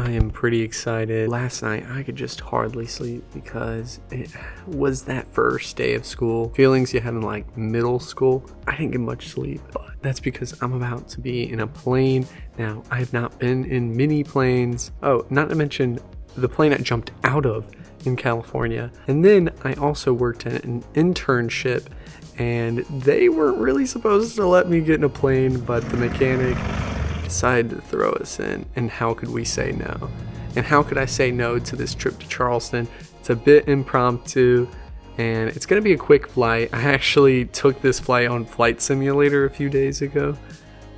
I am pretty excited. Last night I could just hardly sleep because it was that first day of school. Feelings you had in like middle school. I didn't get much sleep, but that's because I'm about to be in a plane. Now, I have not been in mini planes. Oh, not to mention the plane I jumped out of in California. And then I also worked at an internship, and they weren't really supposed to let me get in a plane, but the mechanic decided to throw us in. And how could we say no? And how could I say no to this trip to Charleston? It's a bit impromptu, and it's gonna be a quick flight. I actually took this flight on Flight Simulator a few days ago,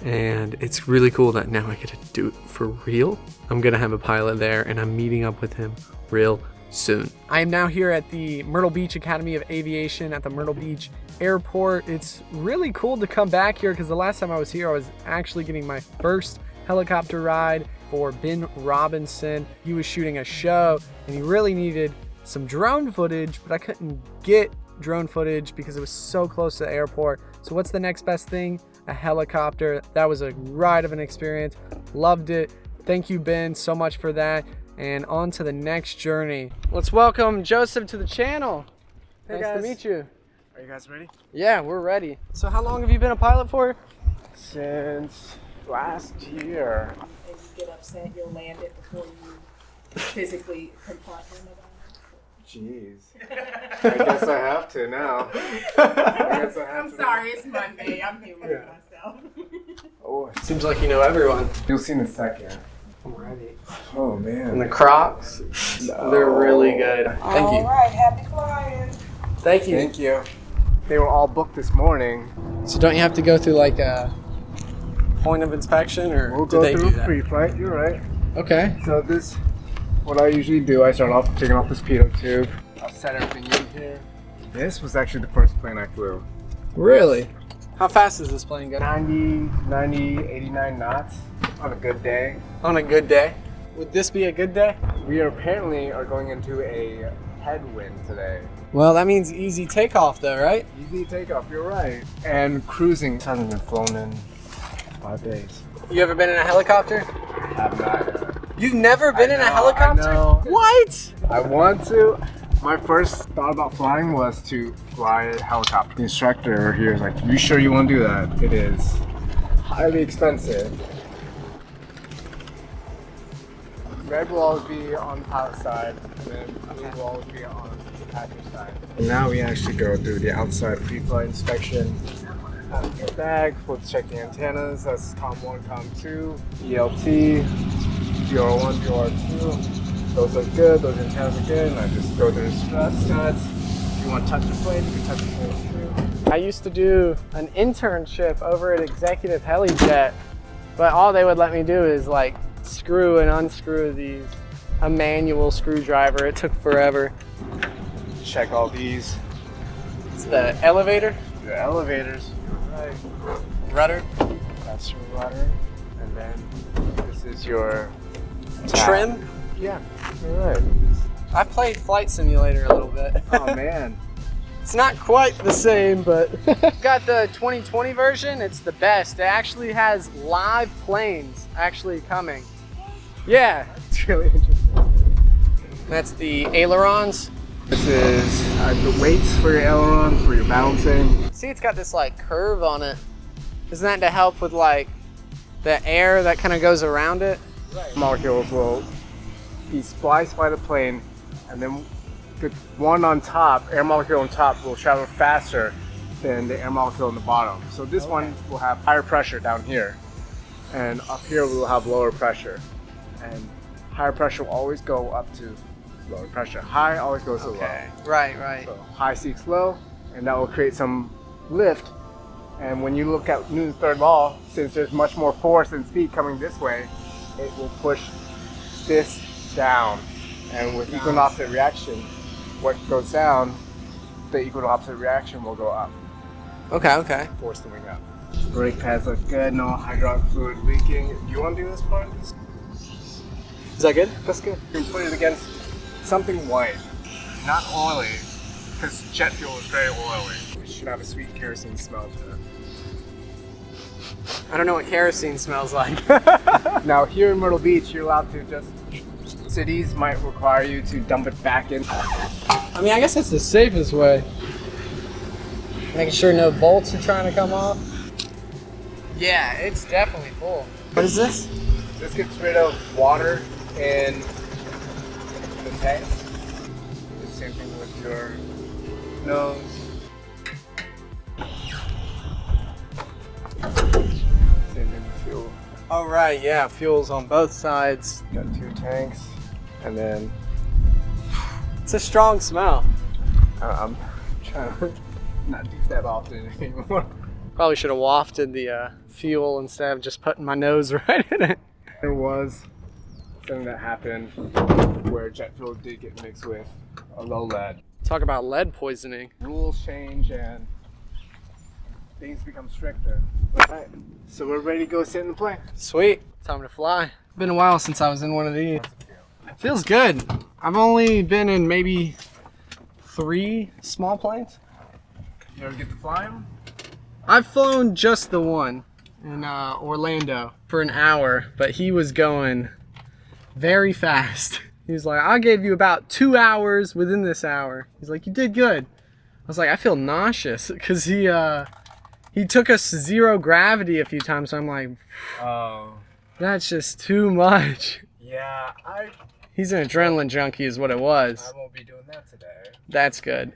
and it's really cool that now I get to do it for real. I'm gonna have a pilot there, and I'm meeting up with him real soon. I am now here at the Myrtle Beach Academy of Aviation at the Myrtle Beach Airport. It's really cool to come back here because the last time I was here, I was actually getting my first helicopter ride for Ben Robinson. He was shooting a show and he really needed some drone footage, but I couldn't get drone footage because it was so close to the airport. So what's the next best thing? A helicopter. That was a ride of an experience. Loved it. Thank you, Ben, so much for that. And on to the next journey. Let's welcome Joseph to the channel. Hey, nice to meet you. Are you guys ready? Yeah, we're ready. So how long have you been a pilot for? Since last year. If you get upset, you'll land it before you physically confront him about it. Jeez. I guess I have to now. I'm sorry, it's Monday. I'm humoring myself. Oh, Seems like you know everyone. you'll see in a second. I'm ready. Oh man. And the Crocs, they're really good. Thank you. All right, happy flying. Thank you. Thank you. They were all booked this morning. So don't you have to go through like a point of inspection, or We'll do go they through do that? pre-flight. You're right. Okay. So this, what I usually do, I start off taking off this pitot tube. I'll set everything in here. This was actually the first plane I flew. Really? How fast is this plane going? 90, 89 knots on a good day. On a good day? Would this be a good day? We apparently are going into a headwind today. Well, that means easy takeoff though, right? Easy takeoff, you're right. And cruising hasn't been flown in 5 days. You ever been in a helicopter? Have not yet. You've never been in a know, helicopter? I know. What? I want to. My first thought about flying was to fly a helicopter. The instructor here is like, you sure you want to do that? It is highly expensive. Red will always be on the pilot side, and then blue will always be on the passenger side. And now we actually go through the outside pre-flight inspection. Your bag, we'll check the antennas. That's COM1, COM2, ELT, PR1, PR2. Those are good, those antennas are good, and I just go through the stress tests. If you want to touch the plane, you can touch the plane too. I used to do an internship over at Executive HeliJet, but all they would let me do is like screw and unscrew a manual screwdriver. It took forever. Check all these. It's the elevator, The elevators. Right. rudder, That's your rudder. And then this is your trim. Yeah, you're right. I played Flight Simulator a little bit. Oh man. It's not quite the same, but got the 2020 version. It's the best. It actually has live planes actually coming. Yeah, It's really interesting. that's the ailerons. This is the weights for your aileron, for your balancing. See, it's got this like curve on it. Isn't that to help with like the air that kind of goes around it? Molecules will be spliced by the plane, and then the one on top, air molecule on top, will travel faster than the air molecule on the bottom. So this one will have higher pressure down here, and up here we will have lower pressure. And higher pressure will always go up to lower pressure. High always goes to low. Right. So high seeks low, and that will create some lift. And when you look at Newton's third law, since there's much more force and speed coming this way, it will push this down. And with equal and opposite reaction, what goes down, the equal and opposite reaction will go up. Okay. Force the wing up. Brake pads look good, no hydraulic fluid leaking. Do you want to do this part? Is that good? That's good. You can put it against something white, not oily, because jet fuel is very oily. It should have a sweet kerosene smell to it. I don't know what kerosene smells like. Now here in Myrtle Beach, you're allowed to just, cities might require you to dump it back in. I mean, I guess that's the safest way. Making sure no bolts are trying to come off. Yeah, it's definitely full. What is this? This gets rid of water in the tank. Same thing with your nose. Same thing with fuel. Oh, right, yeah, fuel's on both sides. Got 2 tanks, and then It's a strong smell. I'm trying to not do that often anymore. Probably should have wafted the fuel instead of just putting my nose right in it. There was something that happened where jet fuel did get mixed with a low lead. Talk about lead poisoning. Rules change and things become stricter. Alright, so we're ready to go sit in the plane. Sweet, time to fly. Been a while since I was in one of these. It feels good. I've only been in maybe 3 small planes. You ever get to fly them? I've flown just the one in Orlando for an hour, but he was going very fast. He was like, I gave you about 2 hours within this hour. He's like, you did good. I was like, I feel nauseous because he took us to 0 gravity a few times. So I'm like, Oh. that's just too much. Yeah, I He's an adrenaline junkie is what it was. won't be doing that today. That's good.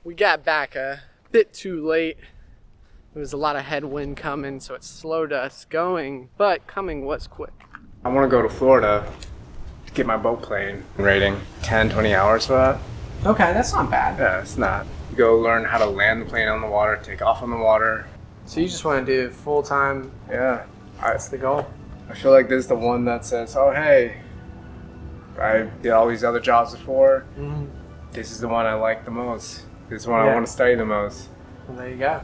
We got back a bit too late. There was a lot of headwind coming, so it slowed us going, but coming was quick. I want to go to Florida to get my boat plane rating. 10, 20 hours for that. Okay, that's not bad. Yeah, it's not. You go learn how to land the plane on the water, take off on the water. So you just want to do full time? Yeah. That's the goal. I feel like this is the one that says, oh hey, I did all these other jobs before. Mm-hmm. This is the one I like the most. This is the one Yeah. I want to study the most. Well, there you go.